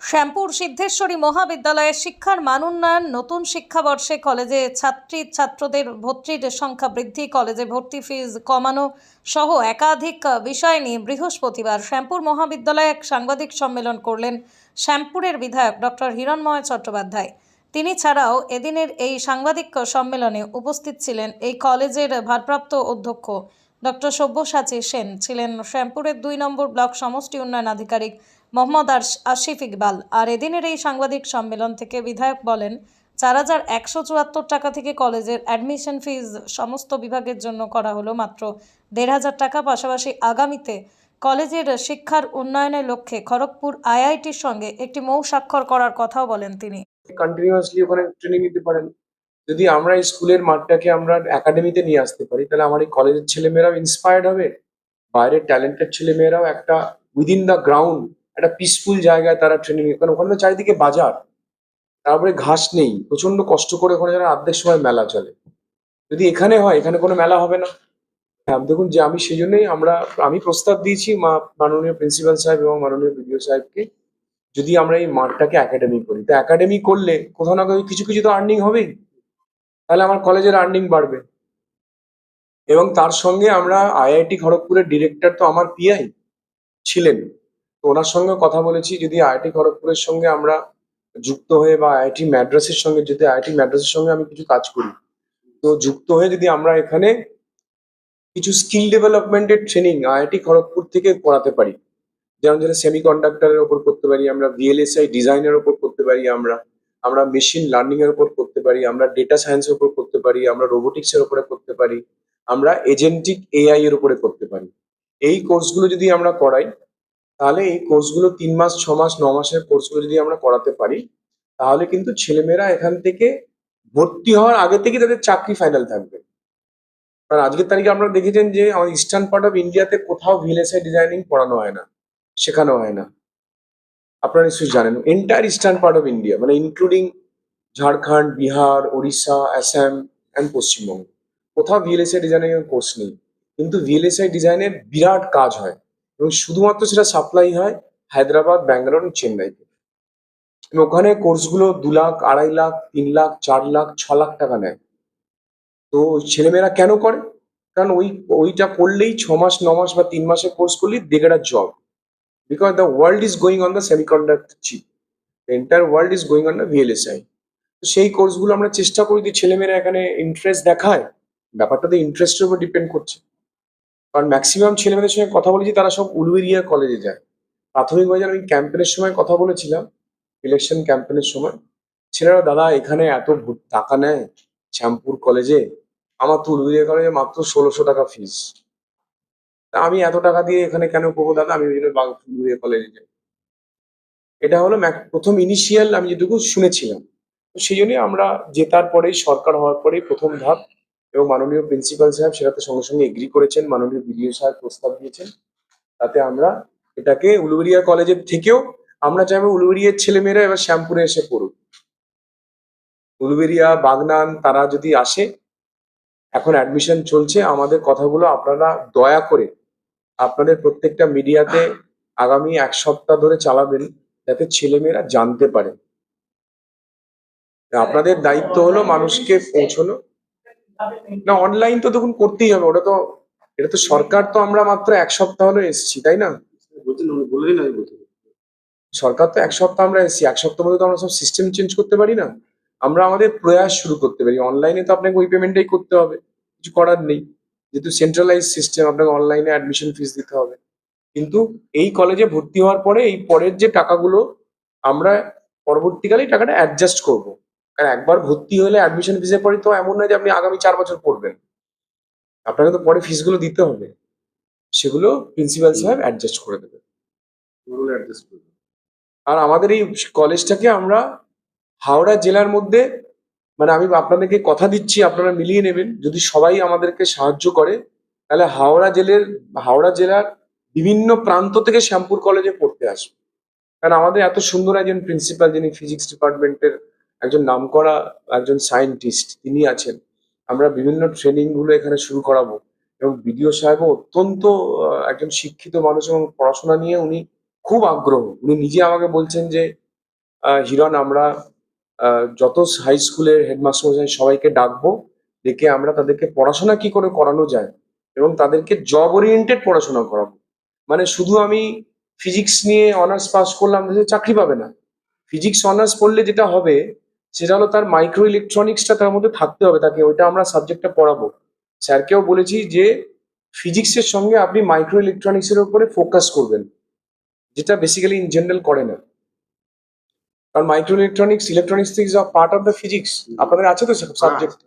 শ্যামপুর সিদ্ধেশ্বরী মহাবিদ্যালয়ের শিক্ষার মান উন্নয়ন। নতুন শিক্ষাবর্ষে কলেজে ছাত্রদের ভর্তির সংখ্যা বৃদ্ধি, কলেজে ভর্তি ফিজ কমানো সহ একাধিক বিষয় নিয়ে বৃহস্পতিবার শ্যামপুর মহাবিদ্যালয়ে এক সাংবাদিক সম্মেলন করলেন শ্যামপুরের বিধায়ক ডক্টর হিরণময় চট্টোপাধ্যায়। তিনি ছাড়াও এদিনের এই সাংবাদিক সম্মেলনে উপস্থিত ছিলেন এই কলেজের ভারপ্রাপ্ত অধ্যক্ষ ডক্টর সব্যসাচী সেন, ছিলেন শ্যামপুরের 2 নম্বর ব্লক সমষ্টি উন্নয়ন আধিকারিক মোহাম্মদ আসিফ ইকবাল। আর এদিনের এই সাংবাদিক সম্মেলন থেকে বিধায়ক বলেন, 4,174 টাকা থেকে কলেজের অ্যাডমিশন ফিজ সমস্ত বিভাগের জন্য করা হলো মাত্র 1,500 টাকা। পাশাপাশি আগামীতে কলেজের শিক্ষার উন্নয়নের লক্ষ্যে খড়গপুর আইআইটির সঙ্গে একটি মৌ স্বাক্ষর করার কথাও বলেন তিনি। কন্টিনিউয়াসলি ওখানে ট্রেনিং নিতে পারেন। যদি আমরা এই স্কুলের মাঠটাকে আমরা একাডেমিতে নিয়ে আসতে পারি, তাহলে আমার এই কলেজের ছেলেমেয়েরাও ইন্সপায়ার্ড হবে, বাইরের ট্যালেন্টেড ছেলেমেয়েরাও একটা উইদিন দ্য গ্রাউন্ড একটা পিসফুল জায়গায় তারা ট্রেনিং, কারণ ওখানে তো চারিদিকে বাজার, তারপরে ঘাস নেই, প্রচন্ড কষ্ট করে ওখানে যারা অর্ধেক সময় মেলা চলে। যদি এখানে হয়, এখানে কোনো মেলা হবে না। হ্যাঁ, দেখুন যে আমি সেই জন্যই আমি প্রস্তাব দিয়েছি মাননীয় প্রিন্সিপাল সাহেব এবং মাননীয় বিডিও সাহেবকে, যদি আমরা এই মাঠটাকে একাডেমি করি, তো একাডেমি করলে কোথাও না কোথাও কিছু কিছু তো আর্নিং হবেই, তাহলে আমার কলেজের আর্নিং বাড়বে। এবং তার সঙ্গে আমরা আইআইটি খড়গপুরের ডিরেক্টর তো আমার পিআই ছিলেন, তো ওনার সঙ্গে কথা বলেছি, যদি আইআইটি খড়গপুরের সঙ্গে আমরা যুক্ত হয়ে বা আইআইটি ম্যাড্রাসের সঙ্গে, যদি আইআইটি ম্যাড্রাসের সঙ্গে আমি কিছু কাজ করি, তো যুক্ত হয়ে যদি আমরা এখানে কিছু স্কিল ডেভেলপমেন্টের ট্রেনিং আইআইটি খড়গপুর থেকে করাতে পারি, যেমন যেটা সেমি কন্ডাক্টরের ওপর করতে পারি আমরা, ভিএলএসআই ডিজাইনের ওপর করতে পারি আমরা, আমরা মেশিন লার্নিং এর উপর করতে পারি, আমরা ডেটা সায়েন্সের উপর করতে পারি, আমরা রোবোটিক্স এর উপরে করতে পারি, আমরা এজেন্টিক এআই এর উপরে করতে পারি। এই কোর্সগুলো যদি আমরা করাই, তাহলে এই কোর্সগুলো 3 মাস 6 মাস 9 মাসের কোর্সগুলো যদি আমরা করাতে পারি, তাহলে কিন্তু ছেলেমেয়েরা এখান থেকে ভর্তি হওয়ার আগে থেকে তাদের চাকরি ফাইনাল থাকবে। কারণ আজকের তারিখে আপনারা দেখেছেন যে আমাদের ইস্টার্ন পার্ট অফ ইন্ডিয়াতে কোথাও ভিএলএসআই ডিজাইনিং পড়ানো হয় না, শেখানো হয় না। আপনারা নিশ্চয়ই জানেন, entire eastern part of India মানে ইনক্লুডিং ঝাড়খণ্ড, বিহার, ওড়িশা, আসাম অ্যান্ড পশ্চিমবঙ্গ, কোথাও ভিএলএসআই ডিজাইনিং এর কোর্স নেই। কিন্তু ভিএলএসআই ডিজাইনের বিরাট কাজ হয়, এবং শুধুমাত্র সেটা সাপ্লাই হয় হায়দ্রাবাদ, ব্যাঙ্গালোর এবং চেন্নাইতে। এবং ওখানে কোর্সগুলো 2 লাখ, 2.5 লাখ, 3 লাখ, 4 লাখ, 6 লাখ টাকা নেয়। তো ছেলেমেয়েরা কেন করে? কারণ ওইটা করলেই 6 মাস 9 মাস বা 3 মাসের কোর্স করলেই they get a job, because the world is going on the semiconductor chip, the entire world is going on the VLSI. তো সেই কোর্সগুলো আমরা চেষ্টা করি যে ছেলেমেয়েরা এখানে ইন্টারেস্ট দেখায়। ব্যাপারটা তো ইন্টারেস্টের উপর ডিপেন্ড করছে, কারণ ম্যাক্সিমাম ছেলেমেয়েদের সঙ্গে কথা বলেছি তারা সব উলুবেরিয়া কলেজে যায়। প্রাথমিকভাবে যখন আমি ক্যাম্পেনের সময় কথা বলেছিলাম, ইলেকশন ক্যাম্পেনের সময়, ছেলেরা, দাদা এখানে এত টাকা নেয় শ্যামপুর কলেজে, আমার তো উলুবেরিয়া কলেজে মাত্র 1600 টাকা ফিস, তা আমি এত টাকা দিয়ে এখানে কেন পড়বো দাদা, আমি ওই জন্য উলুবেরিয়া কলেজে যাই। এটা হলো প্রথম ইনিশিয়াল আমি যেটুকু শুনেছিলাম। তো সেই জন্যই আমরা জেতার পরেই, সরকার হওয়ার পরেই প্রথম ধাপ, এবং মাননীয় প্রিন্সিপাল সাহেব সেটাতে সঙ্গে সঙ্গে এগ্রি করেছেন, মাননীয় বিডিও সাহেব প্রস্তাব দিয়েছেন, তাতে আমরা এটাকে উলুবেরিয়া কলেজের থেকেও আমরা চাইবো উলুবেরিয়ার ছেলেমেয়েরা এবার শ্যামপুরে এসে পড়ুক। উলুবেরিয়া, বাগনান তারা যদি আসে, এখন অ্যাডমিশন চলছে, আমাদের কথাগুলো আপনারা দয়া করে আপনাদের প্রত্যেকটা মিডিয়াতে আগামী 1 সপ্তাহ ধরে চালাবেন, যাতে ছেলেমেয়েরা জানতে পারে। আপনাদের দায়িত্ব হলো মানুষকে পৌঁছানো। না, অনলাইন তো দেখুন করতেই হবে, ওটা তো, এটা তো সরকার, তো আমরা মাত্র 1 সপ্তাহ হলো এসেছি, তাই না? সরকার তো 1 সপ্তাহ আমরা এসেছি, 1 সপ্তাহ মধ্যে তো আমরা সব সিস্টেম চেঞ্জ করতে পারি না। আমরা আমাদের প্রয়াস শুরু করতে পারি। অনলাইনে তো আপনাকে ওই পেমেন্টটাই করতে হবে, কিছু করার নেই, যেহেতু সেন্ট্রালাইজ সিস্টেম, আপনাকে অনলাইনে অ্যাডমিশন ফিস দিতে হবে। কিন্তু এই কলেজে ভর্তি হওয়ার পরে এই পরের যে টাকাগুলো আমরা পরবর্তীকালে এই টাকাটা অ্যাডজাস্ট করবো। কারণ একবার ভর্তি হলে অ্যাডমিশন ফিসের পরে তো এমন নয় যে আপনি আগামী 4 বছর পড়বেন, আপনাকে তো পরে ফিসগুলো দিতে হবে, সেগুলো প্রিন্সিপাল সাহেব অ্যাডজাস্ট করে দেবে। আর আমাদের এই কলেজটাকে আমরা হাওড়া জেলার মধ্যে, মানে আমি আপনাদেরকে কথা দিচ্ছি, আপনারা মিলিয়ে নেবেন, যদি সবাই আমাদেরকে সাহায্য করে, তাহলে হাওড়া জেলার বিভিন্ন প্রান্ত থেকে শ্যামপুর কলেজে পড়তে আসবে। কারণ আমাদের এত সুন্দর একজন প্রিন্সিপাল, যিনি ফিজিক্স ডিপার্টমেন্টের একজন নামকরা একজন সায়েন্টিস্ট, তিনি আছেন। আমরা বিভিন্ন ট্রেনিং গুলো এখানে শুরু করাবো, এবং বিডিও সাহেবও অত্যন্ত একজন শিক্ষিত মানুষ, এবং পড়াশোনা নিয়ে উনি খুব আগ্রহ। উনি নিজে আমাকে বলছেন যে হিরণ আমরা যত হাই স্কুলের হেডমাস্টার মশাই সবাইকে ডাকবো, ডেকে আমরা তাদেরকে পড়াশোনা কি করে করানো যায় এবং তাদেরকে জব ওরিয়েন্টেড পড়াশোনা করাবো। মানে শুধু আমি ফিজিক্স নিয়ে অনার্স পাস করলাম সে চাকরি পাবে না। ফিজিক্স অনার্স পড়লে যেটা হবে সেটা হলো তার মাইক্রো ইলেকট্রনিক্সটা তার মধ্যে থাকতে হবে, তাকে ওইটা আমরা সাবজেক্টটা পড়াবো। স্যারকেও বলেছি যে ফিজিক্সের সঙ্গে আপনি মাইক্রো ইলেকট্রনিক্সের উপরে ফোকাস করবেন, যেটা বেসিক্যালি ইন জেনারেল করে না। কারণ micro electronics is a part of the physics. আপনাদের আছে তো সাবজেক্ট,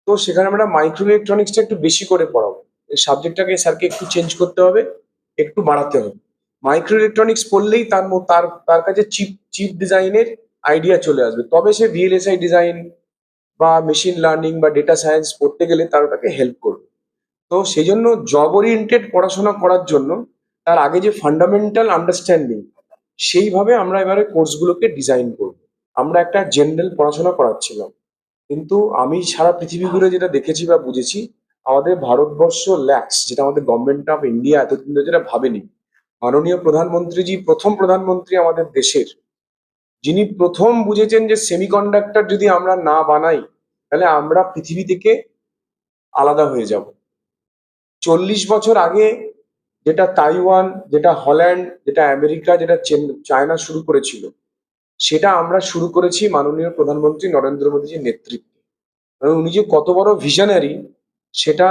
তো সেখানে আমরা মাইক্রো ইলেকট্রনিক্সটা একটু বেশি করে পড়াবো। এই সাবজেক্টটাকে স্যারকে একটু চেঞ্জ করতে হবে, একটু বাড়াতে হবে। মাইক্রো ইলেকট্রনিক্স পড়লেই তার তার কাছে চিপ চিপ ডিজাইনের আইডিয়া চলে আসবে, তবে সে ভিএলএসআই ডিজাইন বা মেশিন লার্নিং বা ডেটা সায়েন্স পড়তে গেলে তার তাকে হেল্প করবে। তো সেই জন্য জব ওরিয়েন্টেড পড়াশোনা করার জন্য তার আগে যে ফান্ডামেন্টাল আন্ডারস্ট্যান্ডিং, সেইভাবে আমরা এবারে কোর্সগুলোকে ডিজাইন করব। আমরা একটা জেনারেল পড়াশোনা করাচ্ছিলাম, কিন্তু আমি সারা পৃথিবী ঘুরে যেটা দেখেছি বা বুঝেছি, আমাদের ভারতবর্ষ ল্যাক্স, যেটা আমাদের গভর্নমেন্ট অফ ইন্ডিয়া এতদিন ধরে যেটা ভাবেনি। মাননীয় প্রধানমন্ত্রীজি প্রথম প্রধানমন্ত্রী আমাদের দেশের, যিনি প্রথম বুঝেছেন যে সেমিকন্ডাক্টর যদি আমরা না বানাই তাহলে আমরা পৃথিবী থেকে আলাদা হয়ে যাব। 40 বছর আগে যেটা তাইওয়ান, যেটা হল্যান্ড, যেটা আমেরিকা, যেটা চায়না শুরু করেছিল, সেটা আমরা শুরু করেছি মাননীয় প্রধানমন্ত্রী নরেন্দ্র মোদীজির নেতৃত্বে। কারণ উনি যে কত বড় ভিশনারি, সেটা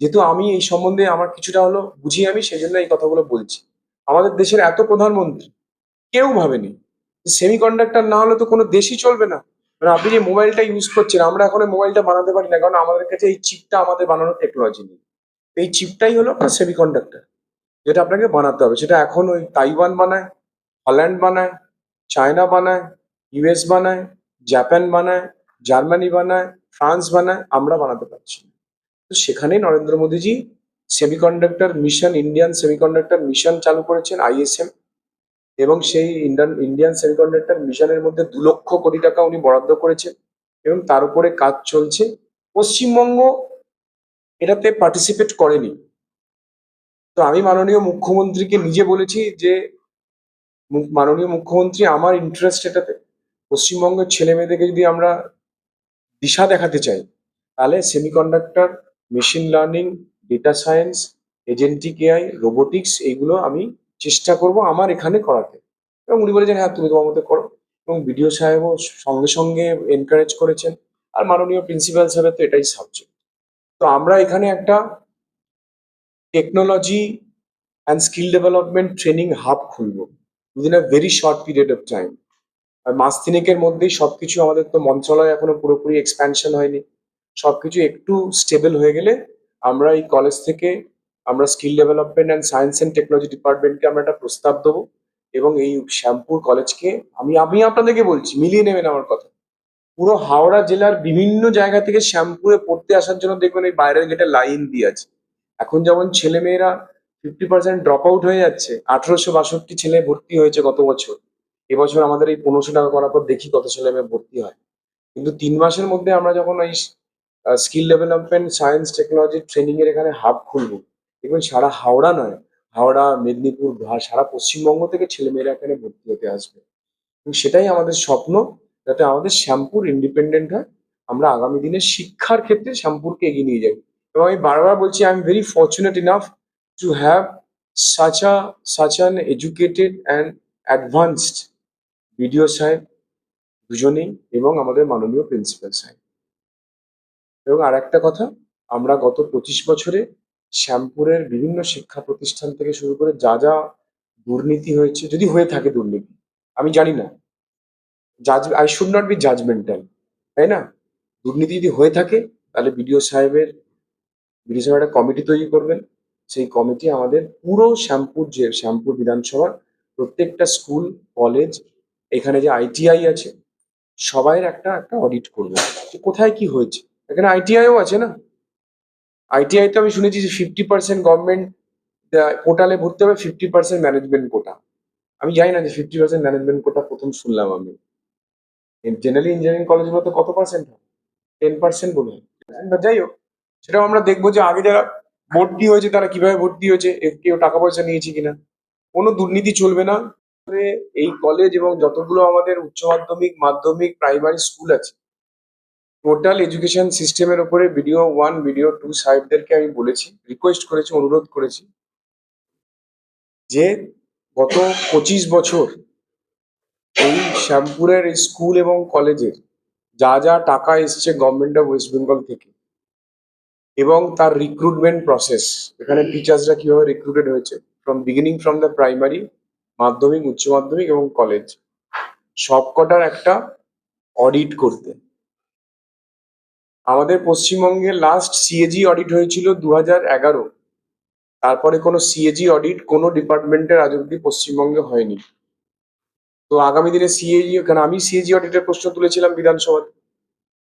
যেহেতু আমি এই সম্বন্ধে আমার কিছুটা হলো বুঝি, আমি সেই জন্য এই কথাগুলো বলছি। আমাদের দেশের এত প্রধানমন্ত্রী কেউ ভাবেনি সেমি কন্ডাক্টর না হলে তো কোনো দেশই চলবে না। মানে আপনি যে মোবাইলটা ইউজ করছেন, আমরা এখন মোবাইলটা বানাতে পারি না, কারণ আমাদের কাছে এই চিপটা আমাদের বানানোর টেকনোলজি নেই। এই চিপটাই হলো আপনার সেমি কন্ডাক্টর, যেটা আপনাকে বানাতে হবে। সেটা এখন ওই তাইওয়ান বানায়, হল্যান্ড বানায়, চায়না বানায়, ইউএস বানায়, জাপান বানায়, জার্মানি বানায়, ফ্রান্স বানায়, আমরা বানাতে পারছি না। তো সেখানেই Narendra Modi ji semiconductor mission, Indian semiconductor mission চালু করেছেন, আইএসএম। এবং সেই ইন্ডিয়ান সেমিকন্ডাক্টর মিশনের মধ্যে 2 লক্ষ কোটি টাকা উনি বরাদ্দ করেছেন এবং তার উপরে কাজ চলছে। পশ্চিমবঙ্গ এটাতে পার্টিসিপেট করেনি। তো আমি মাননীয় মুখ্যমন্ত্রীকে নিজে বলেছি যে মাননীয় মুখ্যমন্ত্রী, আমার ইন্টারেস্ট এটাতে। পশ্চিমবঙ্গের ছেলে মেয়েদেরকে যদি আমরা দিশা দেখাতে চাই, তাহলে semiconductor, machine learning, data science, agentic AI, robotics, এইগুলো আমি চেষ্টা করব আমার এখানে করাতে। এবং উনি বলেছেন হ্যাঁ তুমি তোমার মতো করো। এবং বিডিও সাহেবও সঙ্গে সঙ্গে এনকারেজ করেছেন। আর মাননীয় প্রিন্সিপাল সাহেবের তো এটাই সাবজেক্ট। তো আমরা এখানে একটা technology and skill development training hub খুলবো within a very short period of time. আর মাস তিনেকের মধ্যেই সবকিছু, আমাদের তো মন্ত্রণালয় এখনো পুরোপুরি এক্সপ্যানশন হয়নি, সবকিছু একটু স্টেবল হয়ে গেলে আমরা এই কলেজ থেকে আমরা skill development and science and technology ডিপার্টমেন্টকে আমরা একটা প্রস্তাব দেবো। এবং এই শ্যামপুর কলেজকে আমি আমি আপনাদেরকে বলছি, মিলিয়ে নেবেন আমার কথা, পুরো হাওড়া জেলার বিভিন্ন জায়গা থেকে শ্যামপুরে পড়তে আসার জন্য দেখবেন এই বাইরের গেটে লাইন দিয়ে আছে। এখন যেমন ছেলে মেয়েরা 50% ড্রপ আউট হয়ে যাচ্ছে, 1862 ছেলে ভর্তি হয়েছে গত বছর। এবছর আমাদের এই 1500 টাকা করার পর দেখি কত ছেলে মেয়ে ভর্তি হয়। কিন্তু 3 মাসের মধ্যে আমরা যখন ওই skill development science technology training এর এখানে হাব খুলবো, দেখবেন সারা হাওড়া নয়, হাওড়া, মেদিনীপুর, সারা পশ্চিমবঙ্গ থেকে ছেলেমেয়েরা এখানে ভর্তি হতে আসবে। এবং সেটাই আমাদের স্বপ্ন, যাতে আমাদের শ্যামপুর ইন্ডিপেন্ডেন্ট হয়, আমরা আগামী দিনে শিক্ষার ক্ষেত্রে শ্যামপুরকে এগিয়ে নিয়ে যাই। এবং আমি বারবার বলছি, I am very fortunate enough to have such a such an educated and advanced BDO সাহেব দুজনেই, এবং আমাদের মাননীয় প্রিন্সিপাল সাহেব। এবং আর একটা কথা, আমরা গত 25 বছরে শ্যামপুরের বিভিন্ন শিক্ষা প্রতিষ্ঠান থেকে শুরু করে যা যা দুর্নীতি হয়েছে, যদি হয়ে থাকে দুর্নীতি, আমি জানি না, I should not be judgemental, তাই না? দুর্নীতি যদি হয়ে থাকে তাহলে বিডিও সাহেব একটা কমিটি তৈরি করবেন। সেই কমিটি আমাদের পুরো শ্যামপুর বিধানসভার প্রত্যেকটা স্কুল, কলেজ, এখানে যে আইটিআই আছে, সবাই একটা একটা অডিট করবে যে কোথায় কি হয়েছে। এখানে আইটিআইও আছে না? আইটিআই তো আমি শুনেছি যে 50% গভর্নমেন্ট কোটালে ভর্তি হবে, 50% ম্যানেজমেন্ট কোটা। আমি জানি না যে 50% ম্যানেজমেন্ট কোটা প্রথম শুনলাম আমি। জেনারেলি ইঞ্জিনিয়ারিং কলেজগুলোতে কত পার্সেন্ট হয়? 10% বোধ হয়। যাই হোক, সেটাও আমরা দেখবো যে আগে যারা ভর্তি হয়েছে তারা কিভাবে ভর্তি হয়েছে, কেউ টাকা পয়সা নিয়েছে কিনা। কোনো দুর্নীতি চলবে না। এই কলেজ এবং যতগুলো আমাদের উচ্চ মাধ্যমিক, মাধ্যমিক, প্রাইমারি স্কুল আছে, টোটাল এডুকেশন সিস্টেমের উপরে BDO 1, BDO 2 সাহেবদেরকে আমি বলেছি, রিকোয়েস্ট করেছি, অনুরোধ করেছি যে গত 25 বছর এই শ্যামপুরের এই স্কুল এবং কলেজের যা যা টাকা এসছে গভর্নমেন্ট অফ ওয়েস্ট বেঙ্গল থেকে এবং তার রিক্রুটমেন্ট প্রসেস, এখানে টিচার্সরা কিভাবে রিক্রুটেড হয়েছে ফ্রম দ্য প্রাইমারি, মাধ্যমিক, উচ্চ মাধ্যমিক এবং কলেজ, সবকটার একটা অডিট করতে। আমাদের পশ্চিমবঙ্গে লাস্ট সিএজি অডিট হয়েছিল 2011। তারপরে কোনো সিএজি অডিট কোনো ডিপার্টমেন্টের আজ অব্দি পশ্চিমবঙ্গে হয়নি। তো আগামী দিনে সিএজি, কারণ আমি সিএজি অডিটের প্রশ্ন তুলেছিলাম বিধানসভাতে,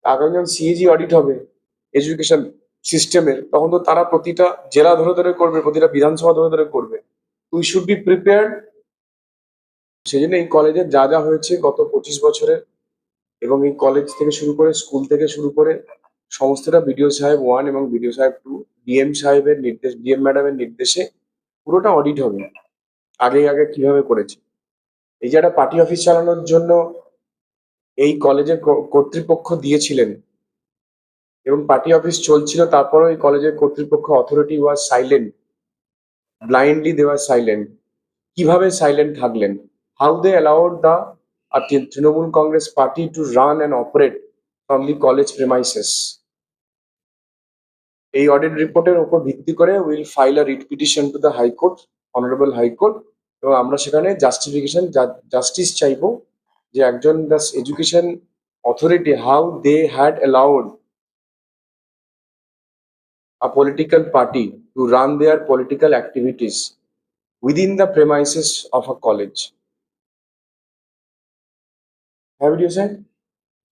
আগামী যখন সিএজি অডিট হবে এডুকেশন সিস্টেমের, তখন তো তারা প্রতিটা জেলা ধরে ধরে করবে, প্রতিটা বিধানসভা ধরে ধরে করবে। We should be prepared. সেই জন্য এই কলেজের যা যা হয়েছে গত 25 বছরের, এবং এই কলেজ থেকে শুরু করে, স্কুল থেকে শুরু করে, সমস্তটা BDO 1 এবং BDO 2, ডিএম সাহেবের নির্দেশ, ডিএম ম্যাডামের নির্দেশে পুরোটা অডিট হবে, আগে আগে কিভাবে করেছে। এই যে একটা পার্টি অফিস চালানোর জন্য এই কলেজের কর্তৃপক্ষ দিয়েছিলেন এবং পার্টি অফিস চলছিল, তারপরেও এই কলেজের কর্তৃপক্ষ, authority was silent, blindly they were silent. কিভাবে সাইলেন্ট থাকলেন? How they allowed the Trinamool Congress party to run and operate from the college premises. এই অডিট রিপোর্টের উপর ভিত্তি করে will file a writ petition to the high court, honourable high court, এবং আমরা সেখানে জাস্টিফিকেশন, জাস্টিস চাইবো যে একজন the education authority, how they had allowed a political party to run their political activities within the premises of a college. Have you said?